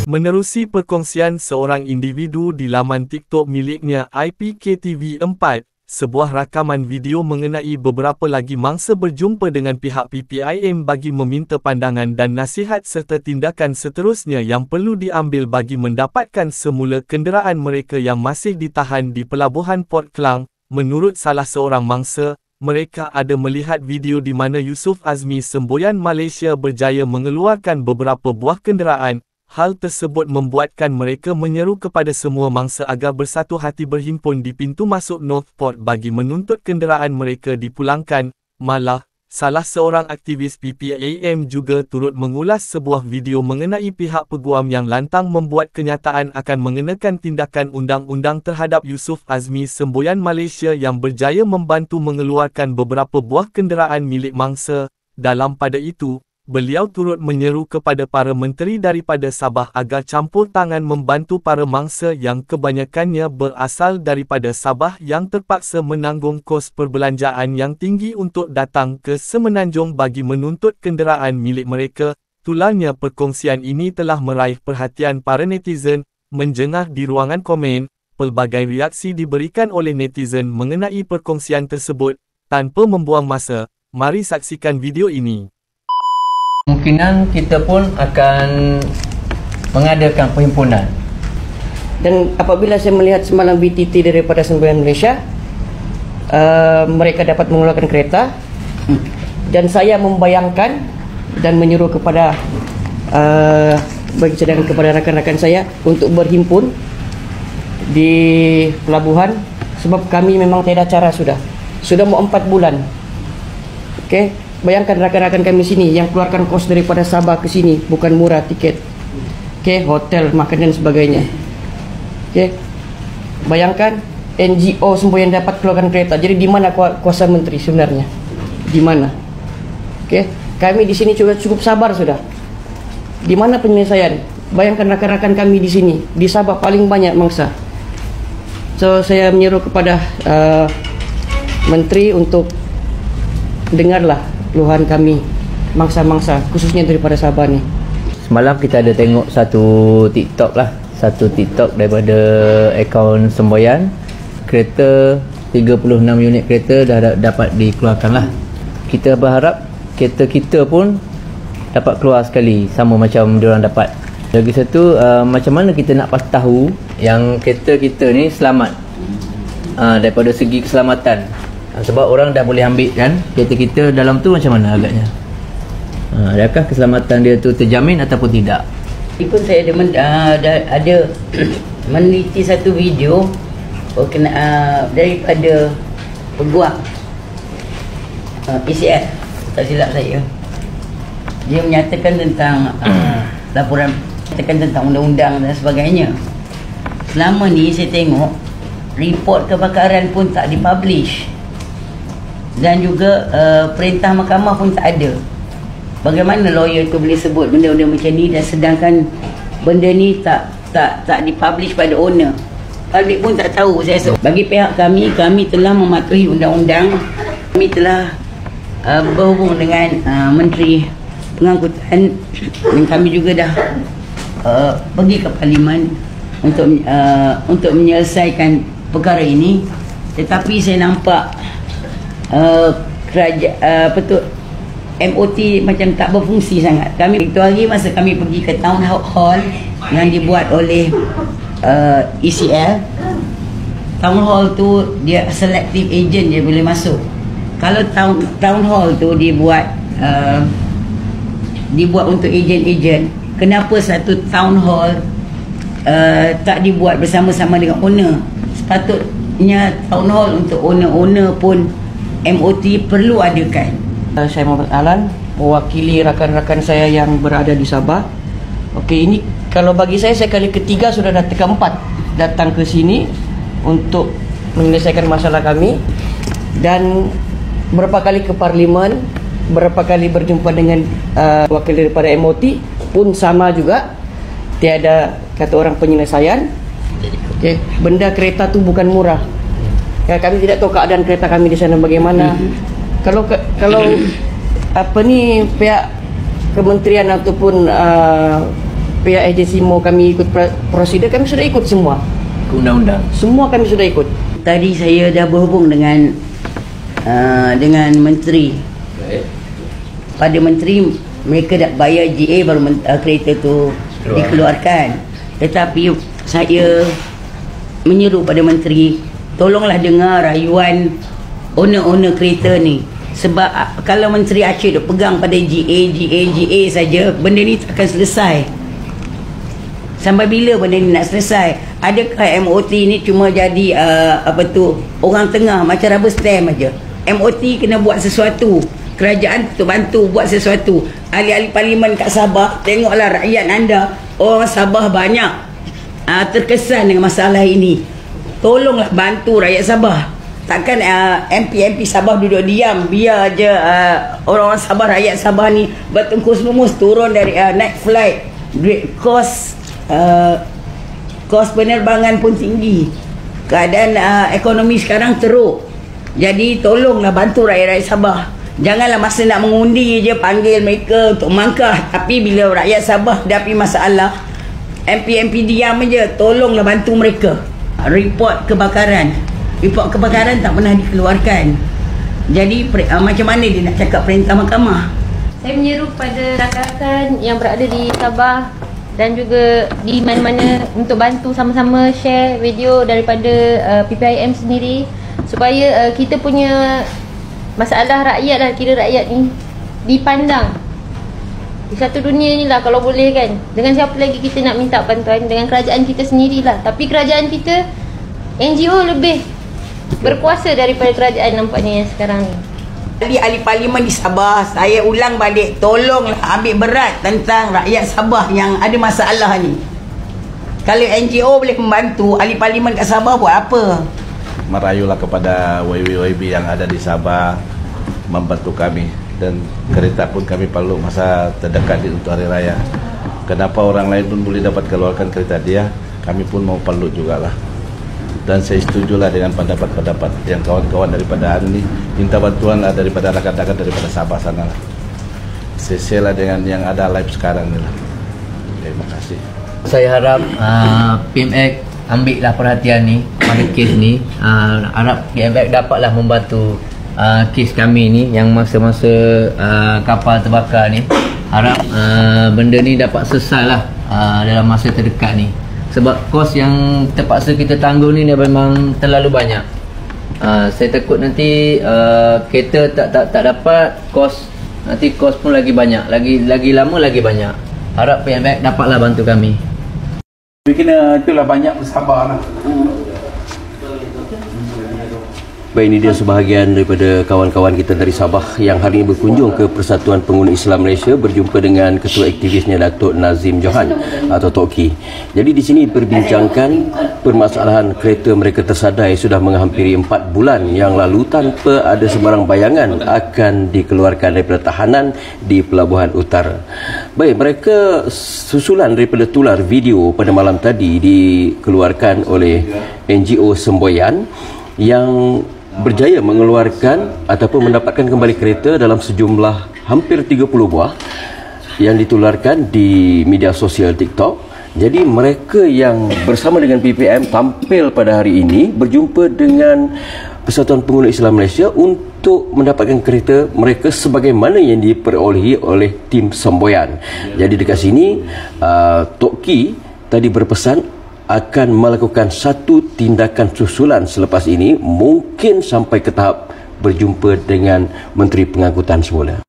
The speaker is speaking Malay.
Menerusi perkongsian seorang individu di laman TikTok miliknya IPKTV4, sebuah rakaman video mengenai beberapa lagi mangsa berjumpa dengan pihak PPIM bagi meminta pandangan dan nasihat serta tindakan seterusnya yang perlu diambil bagi mendapatkan semula kenderaan mereka yang masih ditahan di Pelabuhan Port Klang. Menurut salah seorang mangsa, mereka ada melihat video di mana Yusuf Azmi Semboyan Malaysia berjaya mengeluarkan beberapa buah kenderaan. Hal tersebut membuatkan mereka menyeru kepada semua mangsa agar bersatu hati berhimpun di pintu masuk North Port bagi menuntut kenderaan mereka dipulangkan. Malah, salah seorang aktivis PPIM juga turut mengulas sebuah video mengenai pihak peguam yang lantang membuat kenyataan akan mengenakan tindakan undang-undang terhadap Yusuf Azmi Semboyan Malaysia yang berjaya membantu mengeluarkan beberapa buah kenderaan milik mangsa. Dalam pada itu, beliau turut menyeru kepada para menteri daripada Sabah agar campur tangan membantu para mangsa yang kebanyakannya berasal daripada Sabah yang terpaksa menanggung kos perbelanjaan yang tinggi untuk datang ke Semenanjung bagi menuntut kenderaan milik mereka. Tularnya perkongsian ini telah meraih perhatian para netizen. Menjengah di ruangan komen, pelbagai reaksi diberikan oleh netizen mengenai perkongsian tersebut. Tanpa membuang masa, mari saksikan video ini. Kemungkinan kita pun akan mengadakan perhimpunan. Dan apabila saya melihat semalam BTT daripada Semboyan Malaysia, mereka dapat mengeluarkan kereta, dan saya membayangkan dan menyuruh kepada bagi cadangan kepada rakan-rakan saya untuk berhimpun di pelabuhan, sebab kami memang tiada cara sudah mau 4 bulan. Okey. Bayangkan rakan-rakan kami sini yang keluarkan kos daripada Sabah ke sini, bukan murah tiket. Okey, hotel, makan dan sebagainya. Okey. Bayangkan NGO Semboyan dapat keluarkan kereta. Jadi di mana kuasa menteri sebenarnya? Di mana? Okey. Kami di sini juga cukup sabar sudah. Di mana penyelesaian? Bayangkan rakan-rakan kami di sini, di Sabah paling banyak mangsa. So saya menyeru kepada menteri untuk dengarlah keluhan kami mangsa-mangsa, khususnya daripada Sabah ni. Semalam kita ada tengok satu TikTok daripada akaun Semboyan. Kereta 36 unit kereta dah dapat dikeluarkan lah. Kita berharap kereta kita pun dapat keluar sekali sama macam diorang dapat. Lagi satu, macam mana kita nak tahu yang kereta kita ni selamat daripada segi keselamatan. Sebab orang dah boleh ambil kan kereta kita dalam tu, macam mana agaknya? Adakah keselamatan dia tu terjamin ataupun tidak? Pun saya ada meneliti satu video daripada peguam ECL, tak silap saya. Dia menyatakan tentang laporan, menyatakan tentang undang-undang dan sebagainya. Selama ni saya tengok report kebakaran pun tak dipublish, dan juga perintah mahkamah pun tak ada. Bagaimana lawyer tu boleh sebut benda-benda macam ni, dan sedangkan benda ni tak dipublish pada owner. Public pun tak tahu. Saya rasa bagi pihak kami telah mematuhi undang-undang. Kami telah berhubung dengan Menteri Pengangkutan, dan kami juga dah pergi ke Parlimen untuk menyelesaikan perkara ini. Tetapi saya nampak MOT macam tak berfungsi sangat. Kami itu hari masa kami pergi ke town hall yang dibuat oleh ECL, town hall tu dia selective agent je boleh masuk. Kalau town hall tu dibuat untuk agent-agent, kenapa satu town hall tak dibuat bersama-sama dengan owner? Sepatutnya town hall untuk owner pun MOT perlu adakan. Saya Muhammad Alan, mewakili rakan-rakan saya yang berada di Sabah. Okey, ini kalau bagi saya kali ketiga sudah keempat datang ke sini untuk menyelesaikan masalah kami, dan berapa kali ke Parlimen, berapa kali berjumpa dengan wakil daripada MOT pun sama juga, tiada kata orang penyelesaian. Okey, benda kereta tu bukan murah. Ya, kami tidak tahu keadaan kereta kami di sana bagaimana. Kalau pihak kementerian ataupun pihak agensi mau kami ikut prosedur, kami sudah ikut semua. Undang-undang. Semua kami sudah ikut. Tadi saya dah berhubung dengan menteri. Pada menteri, mereka dah bayar GA baru kereta tu dikeluarkan. Tetapi saya menyeru pada menteri, tolonglah dengar rayuan owner-owner kereta ni. Sebab kalau Menteri Aceh duk pegang pada GA saja, benda ni takkan selesai. Sampai bila benda ni nak selesai? Adakah MOT ni cuma jadi orang tengah macam rubber stamp aja? MOT kena buat sesuatu. Kerajaan tu bantu buat sesuatu. Ahli-ahli parlimen kat Sabah, tengoklah rakyat anda, orang Sabah banyak terkesan dengan masalah ini. Tolonglah bantu rakyat Sabah. Takkan MP Sabah duduk diam, biar je orang-orang Sabah, rakyat Sabah ni bertengkus-memus turun dari naik flight. Kos penerbangan pun tinggi. Keadaan ekonomi sekarang teruk. Jadi tolonglah bantu rakyat-rakyat Sabah. Janganlah masa nak mengundi je panggil mereka untuk mangkah, tapi bila rakyat Sabah hadapi masalah, MP diam je. Tolonglah bantu mereka. Report kebakaran tak pernah dikeluarkan. Jadi macam mana dia nak cakap perintah mahkamah? Saya menyeru kepada rakan-rakan yang berada di Sabah dan juga di mana-mana untuk bantu sama-sama share video daripada PPIM sendiri, supaya kita punya masalah rakyat lah, kira rakyat ni dipandang di satu dunia ni lah kalau boleh kan. Dengan siapa lagi kita nak minta bantuan? Dengan kerajaan kita sendirilah. Tapi kerajaan kita, NGO lebih berkuasa daripada kerajaan nampaknya yang sekarang ni. Ahli parlimen di Sabah, saya ulang balik, tolonglah ambil berat tentang rakyat Sabah yang ada masalah ni. Kalau NGO boleh membantu, ahli parlimen kat Sabah buat apa? Merayulah kepada YB yang ada di Sabah membantu kami, dan kereta pun kami perlu masa terdekat untuk hari raya. Kenapa orang lain pun boleh dapat keluarkan kereta dia, kami pun mau perlu jugalah. Dan saya setujulah dengan pendapat-pendapat yang kawan-kawan daripada ini minta bantuan lah daripada rakan-rakan daripada Sabah sana lah. Sesuai dengan yang ada live sekarang ni lah. Terima kasih. Saya harap PMX ambillah perhatian ni pada kes ni. Harap PMX dapatlah membantu kes kami ni yang masa-masa kapal terbakar ni. Harap benda ni dapat selesai lah dalam masa terdekat ni. Sebab kos yang terpaksa kita tanggung ni memang terlalu banyak. Saya takut nanti kereta tak dapat, nanti kos pun lagi banyak, lagi lama lagi banyak. Harap PMX dapatlah bantu kami. Kena itulah banyak bersabar lah. Baik, ini dia sebahagian daripada kawan-kawan kita dari Sabah yang hari ini berkunjung ke Persatuan Pengguna Islam Malaysia berjumpa dengan ketua aktivisnya Datuk Nazim Johan atau Tok Ki. Jadi di sini diperbincangkan permasalahan kereta mereka tersadai sudah menghampiri 4 bulan yang lalu tanpa ada sebarang bayangan akan dikeluarkan daripada tahanan di Pelabuhan Utara. Baik, mereka susulan daripada tular video pada malam tadi dikeluarkan oleh NGO Semboyan yang berjaya mengeluarkan ataupun mendapatkan kembali kereta dalam sejumlah hampir 30 buah yang ditularkan di media sosial TikTok. Jadi mereka yang bersama dengan PPM tampil pada hari ini berjumpa dengan Persatuan Pengguna Islam Malaysia untuk mendapatkan kereta mereka sebagaimana yang diperolehi oleh tim Semboyan. Jadi dekat sini Tok Ki tadi berpesan akan melakukan satu tindakan susulan selepas ini, mungkin sampai ke tahap berjumpa dengan Menteri Pengangkutan semula.